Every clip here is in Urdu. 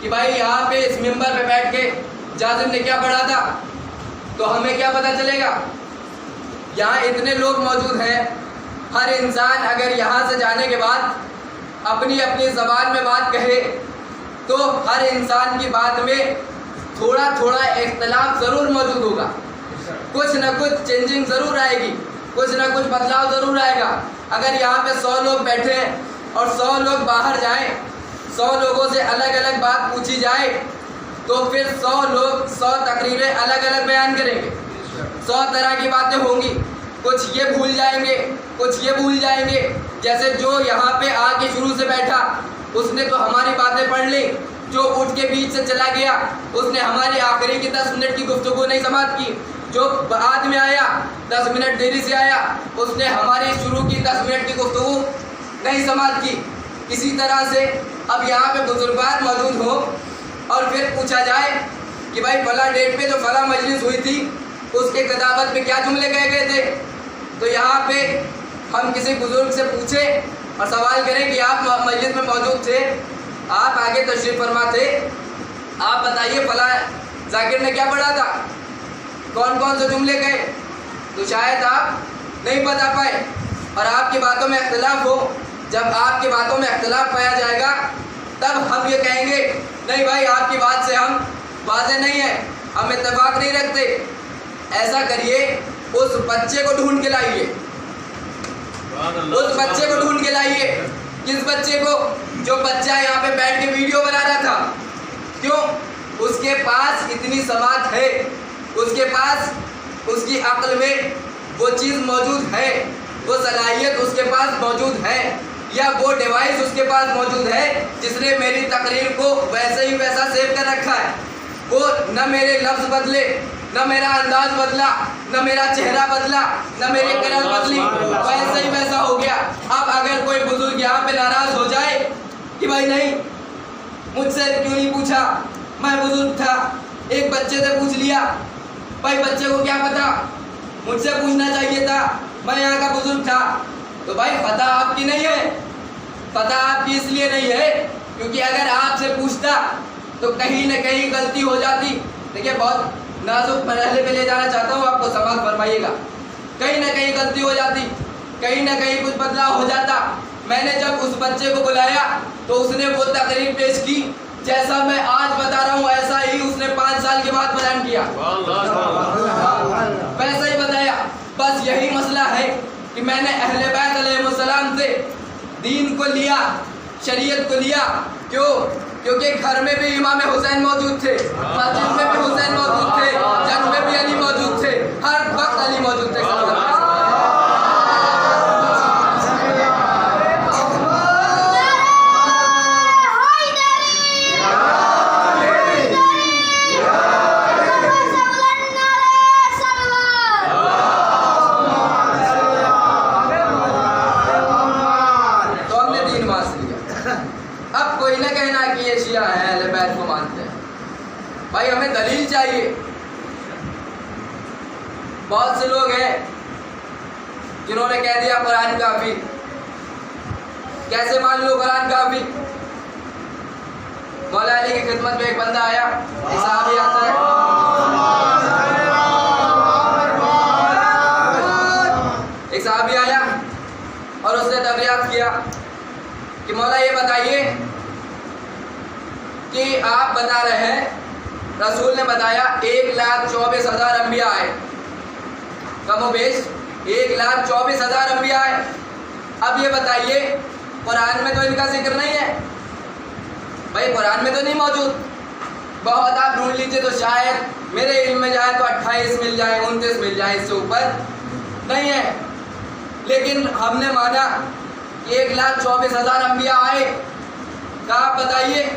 کہ بھائی یہاں پہ اس ممبر پہ بیٹھ کے جازم نے کیا پڑھا تھا، تو ہمیں کیا پتہ چلے گا؟ یہاں اتنے لوگ موجود ہیں، ہر انسان اگر یہاں سے جانے کے بعد اپنی اپنی زبان میں بات کہے تو ہر انسان کی بات میں تھوڑا تھوڑا اختلاف ضرور موجود ہوگا، کچھ نہ کچھ چینجنگ ضرور آئے گی، کچھ نہ کچھ بدلاؤ ضرور آئے گا۔ اگر یہاں پہ 100 لوگ بیٹھے ہیں اور 100 لوگ باہر جائیں، 100 لوگوں سے الگ الگ بات پوچھی جائے تو پھر 100 لوگ 100 تقریریں الگ الگ بیان کریں گے، 100 طرح کی باتیں ہوں گی، کچھ یہ بھول جائیں گے، کچھ یہ بھول جائیں گے۔ جیسے جو یہاں پہ آ کے شروع سے بیٹھا اس نے تو ہماری باتیں پڑھ لی، جو اٹھ کے بیچ سے چلا گیا اس نے ہماری آخری کی 10 منٹ کی گفتگو نہیں سماعت کی، جو بعد میں آیا 10 منٹ دیری سے آیا اس نے ہماری شروع کی 10 منٹ کی گفتگو نہیں سماعت کی۔ اسی طرح سے اب یہاں پہ بزرگان موجود ہو اور پھر پوچھا جائے کہ بھائی فلاں ڈیٹ پہ جو فلاں مجلس ہوئی تھی اس کے خطابت میں کیا جملے کہے گئے تھے، تو یہاں پہ ہم کسی بزرگ سے پوچھیں اور سوال کریں کہ آپ مجلس میں موجود تھے، آپ آگے تشریف فرما تھے، آپ بتائیے فلاں ذاکر نے کیا پڑھا تھا، کون کون سے جملے کہے، تو شاید آپ نہیں بتا پائے اور آپ کی باتوں میں اختلاف ہو۔ جب آپ کی باتوں میں اختلاف پایا جائے گا تب ہم یہ کہیں گے نہیں بھائی آپ کی بات سے ہم واضح نہیں ہیں، ہم اتفاق نہیں رکھتے۔ ایسا کریے، اس بچے کو ڈھونڈ کے لائیے، اس بچے کو ڈھونڈ کے لائیے۔ کس بچے کو؟ جو بچہ یہاں پہ بیٹھ کے ویڈیو بنا رہا تھا۔ کیوں؟ اس کے پاس اتنی سماعت ہے، اس کے پاس اس کی عقل میں وہ چیز موجود ہے، وہ صلاحیت اس کے پاس موجود ہے، یا وہ ڈیوائس اس کے پاس موجود ہے جس نے میری تقریر کو ویسے ہی ویسا سیو کر رکھا ہے۔ وہ نہ میرے لفظ بدلے، نہ میرا انداز بدلا، نہ میرا چہرہ بدلا، نہ میری قرآن بدلی، ویسے ہی ویسا ہو گیا۔ اب اگر کوئی بزرگ یہاں پہ ناراض ہو جائے کہ بھائی نہیں مجھ سے کیوں نہیں پوچھا، میں بزرگ تھا، ایک بچے سے پوچھ لیا، بھائی بچے کو کیا پتا، مجھ سے پوچھنا چاہیے تھا، میں یہاں کا بزرگ تھا، تو بھائی پتہ آپ کی نہیں ہے، پتہ آپ کی اس لیے نہیں ہے کیونکہ اگر آپ سے پوچھتا تو کہیں نہ کہیں غلطی ہو جاتی۔ دیکھیے بہت نازک مرحلے پہ لے جانا چاہتا ہوں، آپ کو سمجھ فرمائیے گا، کہیں نہ کہیں غلطی ہو جاتی، کہیں نہ کہیں کچھ بدلاؤ ہو جاتا۔ میں نے جب اس بچے کو بلایا تو اس نے وہ تقریر پیش کی جیسا میں آج بتا رہا ہوں، ایسا ہی اس نے 5 سال کے بعد بیان کیا، ویسا ہی بتایا۔ بس یہی مسئلہ ہے کہ میں نے اہل بیت علیہ السلام سے دین کو لیا، شریعت کو لیا۔ کیوں؟ کیونکہ گھر میں بھی امام حسین موجود تھے، مسجد میں بھی حسین موجود تھے، جنگ میں بھی علی موجود تھے، ہر وقت علی موجود تھے۔ بھائی ہمیں دلیل چاہیے۔ بہت سے لوگ ہیں جنہوں نے کہہ دیا قرآن کافی۔ کیسے مان لو قرآن کافی؟ مولا علی کی خدمت میں ایک بندہ آیا، ایک صحابی آتا ہے، ایک صحابی آیا اور اس نے دریافت کیا کہ مولا یہ بتائیے کہ آپ بتا رہے ہیں رسول نے بتایا 1,24,000 انبیاء آئے، کم و بیش 1,24,000 انبیاء آئے۔ اب یہ بتائیے قرآن میں تو ان کا ذکر نہیں ہے، بھائی قرآن میں تو نہیں موجود، بہت آپ ڈھونڈ لیجیے تو شاید میرے علم میں جائے تو 28 مل جائے، 29 مل جائے، اس سے اوپر نہیں ہے۔ لیکن ہم نے مانا کہ 1,24,000 انبیاء آئے، کہا آپ بتائیے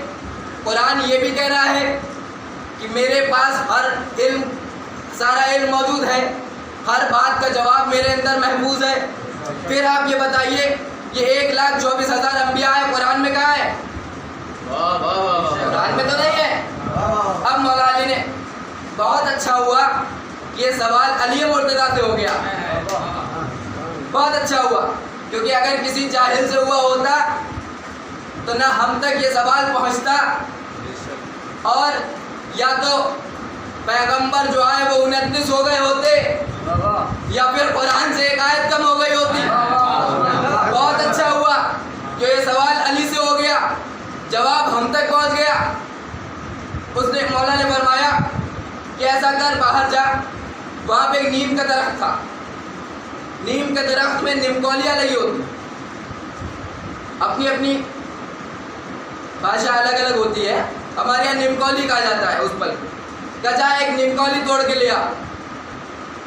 قرآن یہ بھی کہہ رہا ہے کہ میرے پاس ہر علم، سارا علم موجود ہے، ہر بات کا جواب میرے اندر محفوظ ہے، پھر آپ یہ بتائیے یہ 1,24,000 انبیاء ہے، قرآن میں کہاں ہے؟ قرآن میں تو نہیں ہے۔ اب مولا علی نے، بہت اچھا ہوا یہ سوال علی مرتضیٰ سے ہو گیا، بہت اچھا ہوا، کیونکہ اگر کسی جاہل سے ہوا ہوتا تو نہ ہم تک یہ سوال پہنچتا اور یا تو پیغمبر جو آئے وہ 29 ہو گئے ہوتے یا پھر قرآن سے ایک آیت کم ہو گئی ہوتی۔ بہت اچھا ہوا کہ یہ سوال علی سے ہو گیا، جواب ہم تک پہنچ گیا۔ اس نے مولا نے فرمایا کہ ایسا کر باہر جا، وہاں پہ ایک نیم کا درخت تھا، نیم کے درخت میں نمکولیاں لگی ہوتی، اپنی اپنی بھاشا الگ الگ ہوتی ہے، ہمارے یہاں نمکولی کہا جاتا ہے اس پل کا۔ جا ایک نمکولی توڑ کے لیا،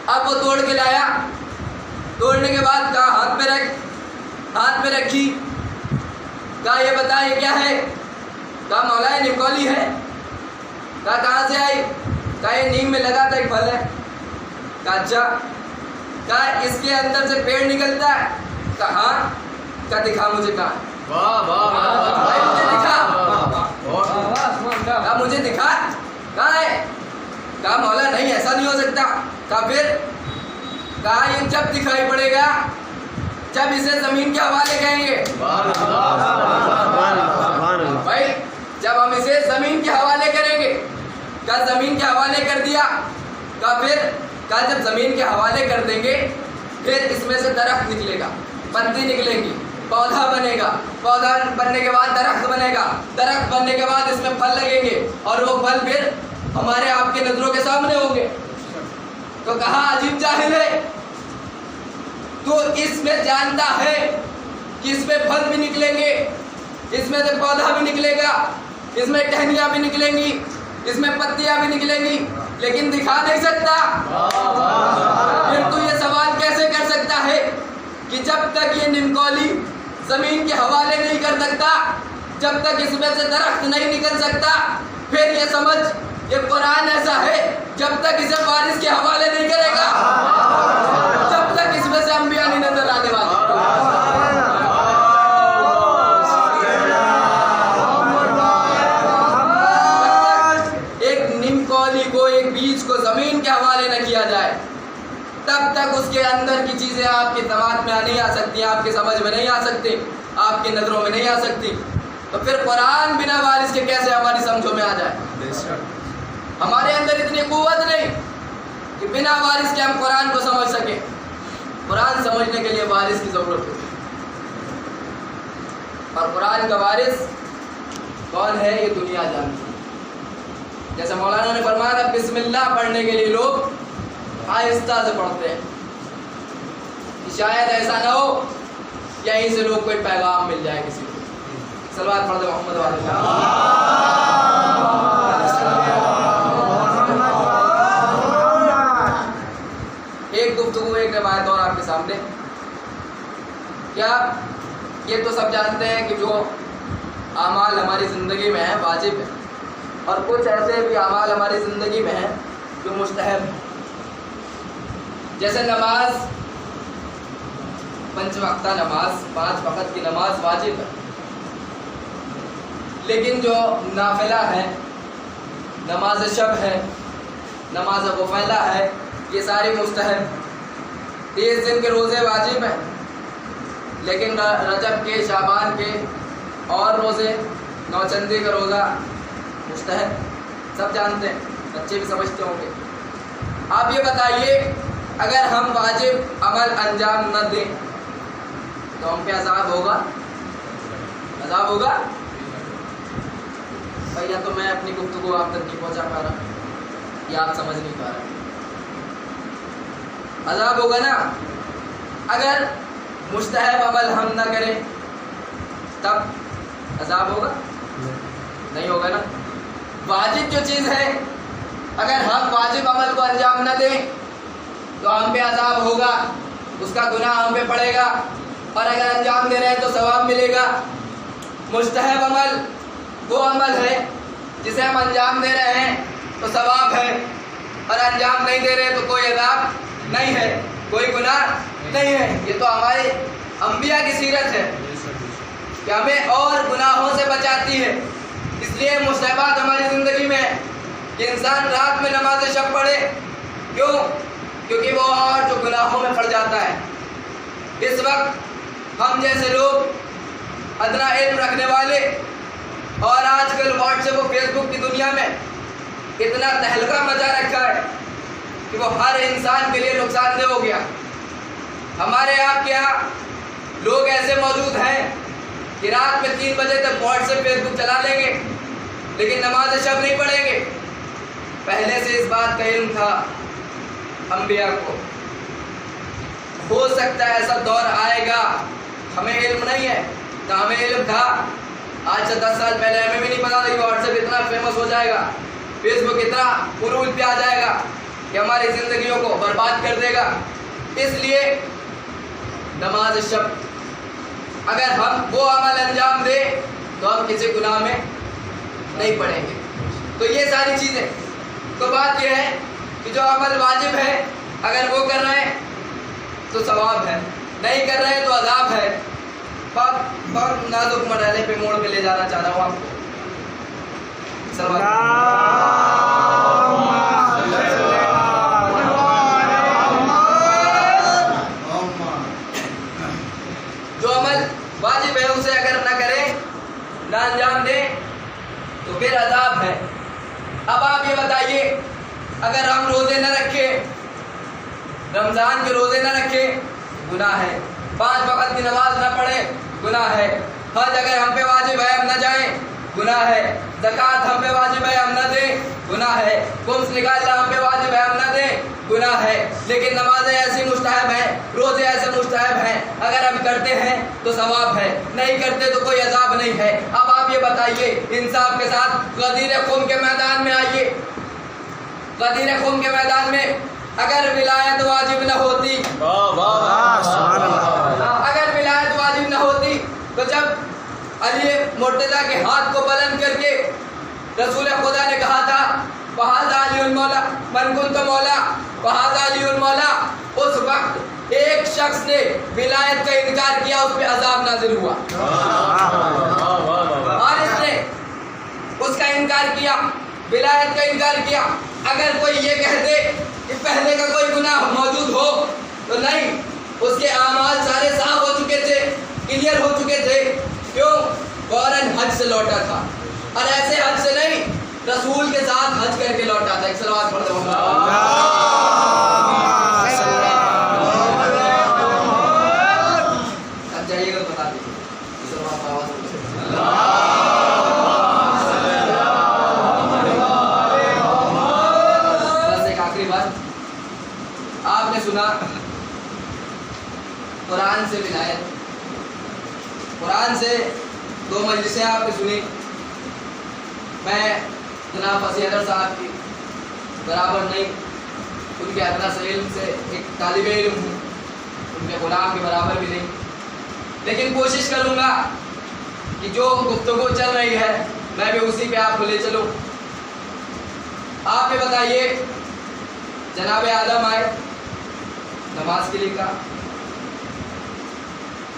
اب وہ توڑ کے لایا، توڑنے کے بعد کہا ہاتھ پہ رکھ، ہاتھ پہ رکھی، کہا یہ بتا یہ کیا ہے؟ کہا مولا یہ نمکولی ہے۔ کہا کہاں سے آئی؟ کہا یہ نیم میں لگا تھا ایک پھل ہے۔ کہا اچھا، کہا اس کے اندر سے پیڑ نکلتا ہے؟ کہا ہاں۔ کہا دکھا مجھے کہاں؟ مجھے دکھا۔ کہا مجھے دکھا کہاں ہے؟ کہا مولا نہیں ایسا نہیں ہو سکتا۔ کہا پھر؟ کہا یہ جب دکھائی پڑے گا جب اسے زمین کے حوالے کہیں گے۔ بھائی جب ہم اسے زمین کے حوالے کریں گے۔ کہا زمین کے حوالے کر دیا۔ کہا پھر؟ کہا جب زمین کے حوالے کر دیں گے پھر اس میں سے درخت نکلے گا، پتی نکلیں گی، پودا بنے گا، پودا بننے کے بعد درخت بنے گا، درخت بننے کے بعد اس میں پھل لگیں گے اور وہ پھل پھر ہمارے آپ کے نظروں کے سامنے ہوں گے۔ تو کہا عجیب جاہل ہے، تو اس میں جانتا ہے کہ اس میں پھل بھی نکلیں گے، اس میں سے پودا بھی نکلے گا، اس میں ٹہنیاں بھی نکلیں گی، اس میں پتیاں بھی نکلیں گی، لیکن دکھا نہیں سکتا۔ پھر تو یہ سوال کیسے کر سکتا ہے کہ جب تک یہ نمکولی زمین کے حوالے نہیں کر سکتا، جب تک اس میں سے درخت نہیں نکل سکتا، پھر یہ سمجھ یہ قرآن ایسا ہے جب تک اسے بارش کے حوالے نہیں کرے گا، جب تک اس میں سے انبیاء نہیں نظر آنے والے۔ ایک نمکولی کو، ایک بیج کو زمین کے حوالے نہ کیا جائے تب تک اس کے اندر کی چیزیں آپ کے دماغ میں نہیں آ سکتی، آپ کے سمجھ میں نہیں آ سکتی، آپ کی نظروں میں نہیں آ سکتی۔ تو پھر قرآن بنا وارث کے کیسے ہماری سمجھوں میں آ جائے؟ ہمارے اندر اتنی قوت نہیں کہ بنا وارث کے ہم قرآن کو سمجھ سکیں۔ قرآن سمجھنے کے لیے وارث کی ضرورت ہوتی ہے، اور قرآن کا وارث کون ہے یہ دنیا جانتی ہے۔ جیسے مولانا نے فرمایا تھا بسم اللہ پڑھنے کے لیے لوگ آہستہ سے پڑھتے ہیں کہ شاید ایسا نہ ہو یہیں سے لوگ کوئی پیغام مل جائے کسی کو۔ صلوات پڑھ دے محمد والے۔ ایک گفتگو، ایک روایت اور آپ کے سامنے۔ کیا یہ تو سب جانتے ہیں کہ جو اعمال ہماری زندگی میں ہیں واجب ہے، اور کچھ ایسے بھی اعمال ہماری زندگی میں ہیں جو مستحب ہیں، جیسے نماز، 5 وقتہ نماز، 5 وقت کی نماز واجب ہے، لیکن جو نافلہ ہے، نماز شب ہے، نماز غفیلہ ہے، یہ ساری مستحب۔ 30 دن کے روزے واجب ہیں، لیکن رجب کے، شعبان کے اور روزے، نوچندی کا روزہ مستحب، سب جانتے ہیں، بچے بھی سمجھتے ہوں گے۔ آپ یہ بتائیے اگر ہم واجب عمل انجام نہ دیں تو ہم پہ عذاب ہوگا؟ عذاب ہوگا؟ یا تو میں اپنی گفتگو آپ تک نہیں پہنچا پا رہا یا آپ سمجھ نہیں پا رہے۔ عذاب ہوگا نا۔ اگر مستحب عمل ہم نہ کریں تب عذاب ہوگا؟ نہیں ہوگا نا۔ واجب جو چیز ہے اگر ہم واجب عمل کو انجام نہ دیں تو ہم پہ عذاب ہوگا، اس کا گناہ ہم پہ پڑے گا، اور اگر انجام دے رہے ہیں تو ثواب ملے گا۔ مستحب عمل وہ عمل ہے جسے ہم انجام دے رہے ہیں تو ثواب ہے، اور انجام نہیں دے رہے تو کوئی عذاب نہیں ہے، کوئی گناہ نہیں ہے۔ یہ تو ہمارے انبیاء کی سیرت ہے کہ ہمیں اور گناہوں سے بچاتی ہے۔ اس لیے مستحبات ہماری زندگی میں کہ انسان رات میں نماز شب پڑھے، کیوں؟ کیونکہ وہ اور جو گناہوں میں پڑ جاتا ہے۔ اس وقت ہم جیسے لوگ ادنا علم رکھنے والے اور آج کل واٹس ایپ اور فیس بک کی دنیا میں اتنا تہلکہ مچا رکھا ہے کہ وہ ہر انسان کے لیے نقصان دہ ہو گیا. ہمارے آپ کے یہاں لوگ ایسے موجود ہیں کہ رات میں 3 بجے تک واٹس ایپ فیس بک چلا لیں گے لیکن نماز شب نہیں پڑھیں گے. پہلے سے اس بات کا علم تھا انبیاء کو. ہو سکتا ہے ایسا دور آئے گا, ہمیں علم نہیں ہے, نہ ہمیں علم تھا. آج سے 10 سال پہلے ہمیں بھی نہیں پتا تھا کہ واٹس ایپ اتنا فیمس ہو جائے گا, فیس بک اتنا عروج پہ آ جائے گا کہ ہماری زندگیوں کو برباد کر دے گا. اس لیے نماز شب اگر ہم وہ عمل انجام دے تو ہم کسی گناہ میں نہیں پڑیں گے. تو یہ ساری چیزیں, تو بات یہ ہے کہ جو عمل واجب ہے اگر وہ کر رہے ہیں تو ثواب ہے, نہیں کر رہے ہیں تو عذاب ہے. بہت نازک مرحلے پہ موڑ پہ لے جانا چاہ رہا ہوں آپ کو. جو عمل واجب ہے اسے اگر نہ کریں, نہ انجام دیں تو پھر عذاب ہے. اب آپ یہ بتائیے, اگر ہم روزے نہ رکھیں, رمضان کے روزے نہ رکھیں گناہ ہے, 5 وقت کی نماز نہ پڑھیں گناہ ہے, حج اگر ہم پہ واجب ہے ہم نہ جائیں گناہ ہے, زکوٰۃ ہم پہ واجب ہے ہم نہ دیں گناہ ہے, خمس نکالنا ہم پہ واجب ہے ہم نہ دیں گناہ ہے. لیکن نمازیں ایسی مستحب ہیں, روزے ایسے مستحب ہیں, اگر ہم کرتے ہیں تو ثواب ہے, نہیں کرتے تو کوئی عذاب نہیں ہے. اب آپ یہ بتائیے انصاف کے ساتھ, غدیر خون کے میدان میں آئیے. غدیر خون کے میدان میں اگر ولایت واجب نہ ہوتی, اگر ولایت واجب نہ ہوتی تو جب علی مرتضیٰ کے ہاتھ کو بلند کر کے رسول خدا نے کہا تھا فہذا علی المولا من کنت مولا فہذا علی المولا, اس وقت ایک شخص نے ولایت کا انکار کیا, اس پہ عذاب نازل ہوا. اور اس نے اس کا انکار کیا, ولایت کا انکار کیا. اگر کوئی یہ کہہ دے کہ پہلے کا کوئی گناہ موجود ہو تو نہیں, اس کے اعمال سارے صاف ہو چکے تھے, کلیئر ہو چکے تھے. کیوں؟ فوراً حج سے لوٹا تھا, اور ایسے حج سے نہیں, رسول کے ساتھ حج کر کے لوٹا تھا. ایک صلوات پڑھ دو. اب جائیے گا بتا دیجیے. بس ایک آخری بات, آپ نے سنا قرآن سے ولایت, قرآن سے 2 مجلسیں آپ نے سنی. میں جناب فصیح حیدر صاحب کی برابر نہیں, ان کے ادنا سے علم سے ایک طالب علم ہوں, ان کے غلام کے برابر بھی نہیں, لیکن کوشش کروں گا کہ جو گفتگو چل رہی ہے میں بھی اسی پہ آپ کو لے چلوں. آپ یہ بتائیے, جناب آدم آئے, نماز کے لیے کہا,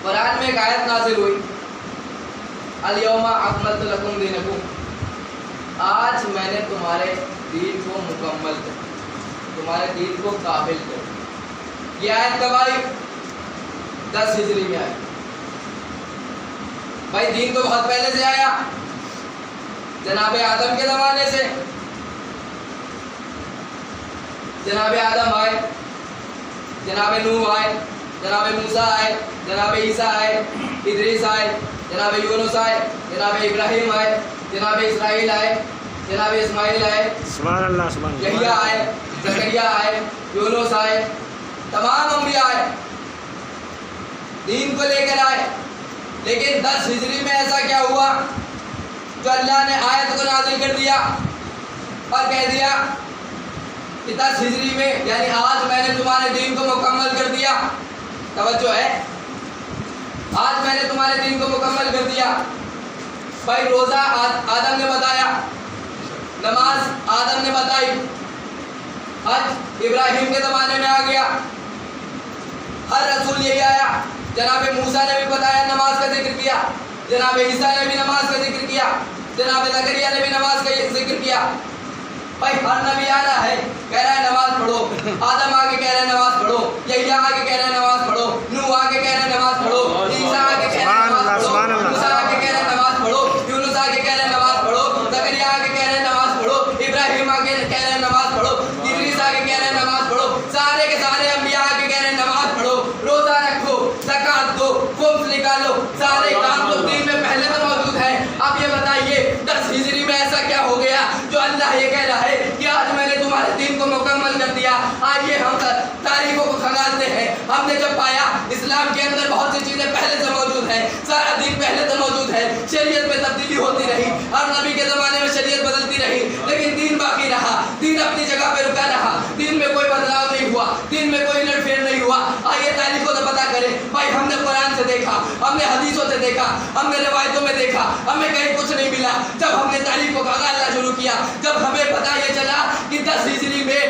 قرآن میں ایک آیت نازل ہوئی الیوم اکملت لکم دینکم, آج میں نے تمہارے دین کو مکمل کر, تمہارے دین کو کامل کر. یہ آیت کب آئی؟ 10 ہجری میں آئی. بھائی دین تو بہت پہلے سے آیا, جناب آدم کے زمانے سے. جناب آدم آئے, جناب نوح آئے, جناب موسیٰ آئے, جناب عیسیٰ آئے, ادریس آئے, جناب یونس آئے, جناب ابراہیم آئے, جناب اسرائیل آئے, جناب اسماعیل آئے, سبحان اللہ, سبحان اللہ, یحییٰ آئے, زکریا آئے, یونس آئے, تمام انبیاء آئے, دین کو لے کر آئے. لیکن 10 ہجری میں ایسا کیا ہوا جو اللہ نے آیت کو نازل کر دیا اور کہہ دیا کہ 10 ہجری میں یعنی آج میں نے تمہارے دین کو مکمل کر دیا. توجہ ہے, آج میں نے تمہارے دین کو مکمل کر دیا. بھائی روزہ آدم نے بتایا, نماز آدم نے بتائی, حج ابراہیم کے زمانے میں آ گیا, ہر رسول یہی آیا. جناب موسیٰ نے بھی بتایا, نماز کا ذکر کیا, جناب عیسیٰ نے بھی نماز کا ذکر کیا, جناب زکریا نے بھی نماز کا ذکر کیا. بھائی ہر نبی آ رہا ہے, کہہ رہا ہے نماز پڑھو. آدم آگے کہہ رہا ہے نماز پڑھو, یحییٰ آگے کہہ رہا ہے نماز پڑھو, نوح آگے کہہ رہا ہے نماز پڑھو, عیسیٰ آگے کہہ رہا ہے نماز پڑھو, موسیٰ آگے کہہ رہا ہے نماز پڑھو, یونس آگے کہہ رہا ہے ہم نے جب پایا اسلام کے اندر بہت سی چیزیں پہلے سے موجود ہیں، سارا دین پہلے سے موجود ہے، شریعت میں تبدیلی ہوتی رہی، ہر نبی کے زمانے میں شریعت بدلتی رہی، لیکن دین باقی رہا، دین اپنی جگہ پہ رکا رہا، دین میں کوئی بدلاؤ نہیں ہوا، دین میں کوئی الٹ پھیر نہیں ہوا۔ آئیے تاریخوں سے پتہ کریں بھائی، ہم نے قرآن سے دیکھا، ہم نے حدیثوں سے دیکھا، ہم نے روایتوں میں دیکھا، ہمیں کہیں کچھ نہیں ملا۔ جب ہم نے تاریخ کو گالنا شروع کیا، جب ہمیں پتہ یہ چلا کہ 10 ہجری میں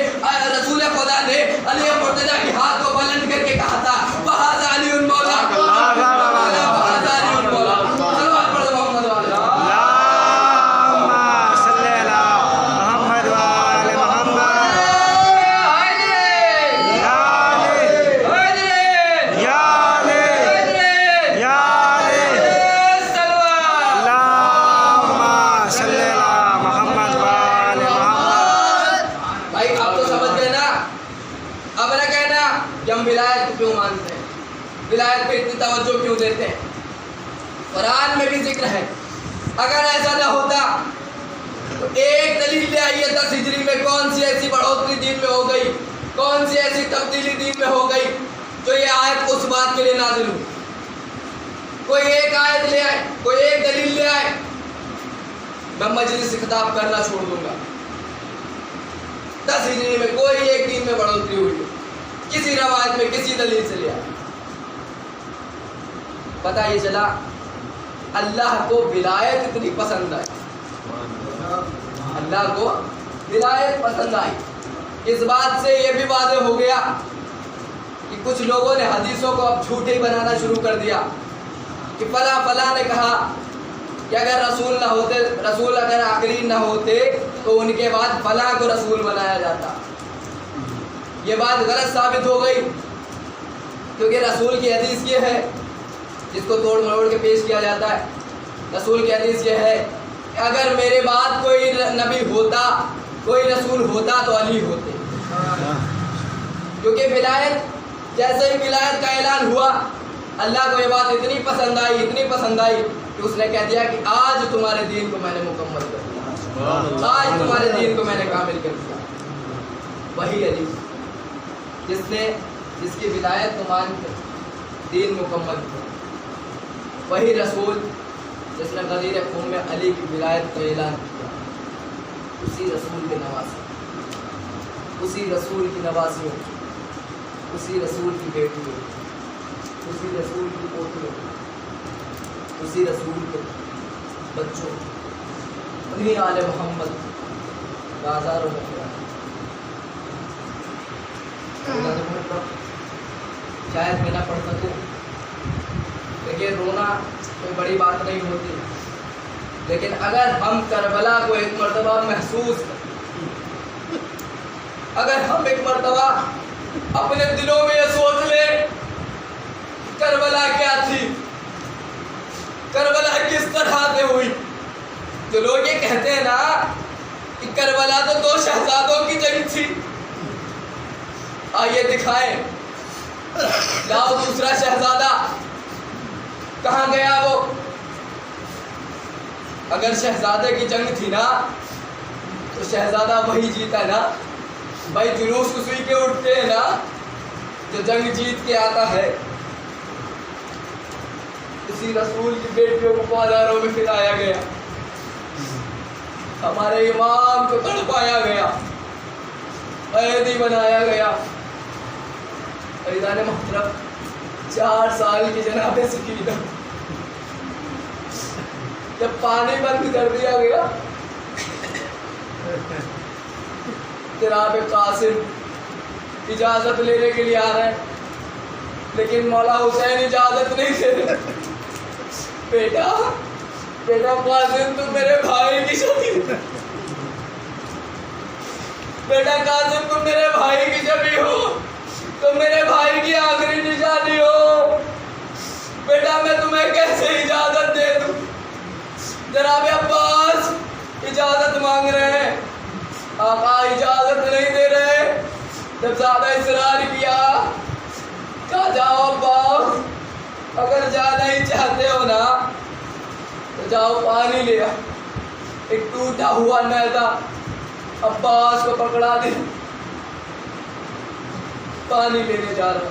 رسول خدا نے علی مرتضیٰ کے ہاتھ کو بلند کر کے کہا تھا وَهَذَا عَلِيٌّ مَوْلَا وَهَذَا عَلِيٌّ مَوْلَا۔ صلوات پڑھو محمد والے اللہم صلی علی محمد وآل محمد۔ بھائی آپ تو سمجھ گئے نا، اب نہ کہنا کہ ہم ولایت کو کیوں مانتے ہیں، ولایت پہ اتنی توجہ کیوں دیتے ہیں۔ قرآن میں بھی ذکر ہے، اگر ایسا نہ ہوتا تو ایک دلیل لے آئیے 10 ہجری میں کون سی ایسی بڑھوتری دین میں ہو گئی، کون سی ایسی تبدیلی دین میں ہو گئی جو یہ آیت اس بات کے لیے نازل ہوئی۔ کوئی ایک آیت لے آئے، کوئی ایک دلیل لے آئے، میں مجلس سے خطاب کرنا چھوڑ دوں گا۔ 10 ہجری میں کوئی ایک دین میں بڑھوتری ہوئی، کسی روایت میں کسی دلیل سے لیا۔ پتہ یہ چلا اللہ کو ولایت اتنی پسند آئی، اللہ کو ولایت پسند آئی۔ اس بات سے یہ بھی واضح ہو گیا کہ کچھ لوگوں نے حدیثوں کو اب جھوٹے بنانا شروع کر دیا کہ فلاں فلاں نے کہا کہ اگر رسول نہ ہوتے، رسول اگر آخری نہ ہوتے تو ان کے بعد فلاں کو رسول بنایا جاتا۔ یہ بات غلط ثابت ہو گئی، کیونکہ رسول کی حدیث یہ ہے جس کو توڑ مروڑ کے پیش کیا جاتا ہے۔ رسول کی حدیث یہ ہے کہ اگر میرے بعد کوئی نبی ہوتا، کوئی رسول ہوتا تو علی ہوتے، کیونکہ ولایت، جیسے ہی ولایت کا اعلان ہوا اللہ کو یہ بات اتنی پسند آئی، اتنی پسند آئی کہ اس نے کہہ دیا کہ آج تمہارے دین کو میں نے مکمل کر دیا، آج تمہارے دین کو میں نے کامل کر دیا۔ وہی علی جس کی ولایت کو مان کر دین مکمل کیا، وہی رسول جس نے غدیر خون میں علی کی ولایت کا اعلان کیا، اسی رسول کے نواسے، اسی رسول کی نواسیوں، اسی رسول کی بیٹیوں، اسی رسول کی پوتیوں، اسی رسول کے بچوں، انہی آل محمد بازاروں میں پھرا۔ شاید میں نہ پڑھ سکوں، لیکن رونا کوئی بڑی بات نہیں ہوتی، لیکن اگر ہم کربلا کو ایک مرتبہ محسوس کریں، اگر ہم ایک مرتبہ اپنے دلوں میں یہ سوچ لیں کربلا کیا تھی، کربلا کس طرح سے ہوئی۔ جو لوگ یہ کہتے ہیں نا کہ کربلا تو 2 شہزادوں کی جنگ تھی، آئیے دکھائیں، لاؤ دوسرا شہزادہ، کہاں گیا وہ؟ اگر شہزادے کی جنگ تھی نا تو شہزادہ وہی جیتا نا۔ بھائی جلوس اسی کے اٹھتے ہیں نا جو جنگ جیت کے آتا ہے۔ اسی رسول کی بیٹیوں کو بازاروں میں پھرایا گیا، ہمارے امام کو تڑپایا گیا، قیدی بنایا گیا۔ عزیزان محترم، 4 سال کی جناب سکینہ، جب پانی بند کر دیا گیا، جناب قاسم اجازت لینے کے لیے آ رہے ہیں، لیکن مولا حسین اجازت نہیں دے رہے۔ بیٹا قاسم تم میرے بھائی کی شبیہ، بیٹا قاسم تم میرے بھائی کی شبیہ ہو، تم میرے بھائی کی آخری نشانی ہو، بیٹا میں تمہیں کیسے اجازت دے دوں؟ جناب عباس اجازت مانگ رہے ہیں، آقا اجازت نہیں دے رہے۔ جب زیادہ اصرار کیا، کہا جاؤ عباس، اگر جانا ہی چاہتے ہو نا تو جاؤ پانی لے آ۔ ایک ٹوٹا ہوا نیزا عباس کو پکڑا دے، پانی لینے جا رہا۔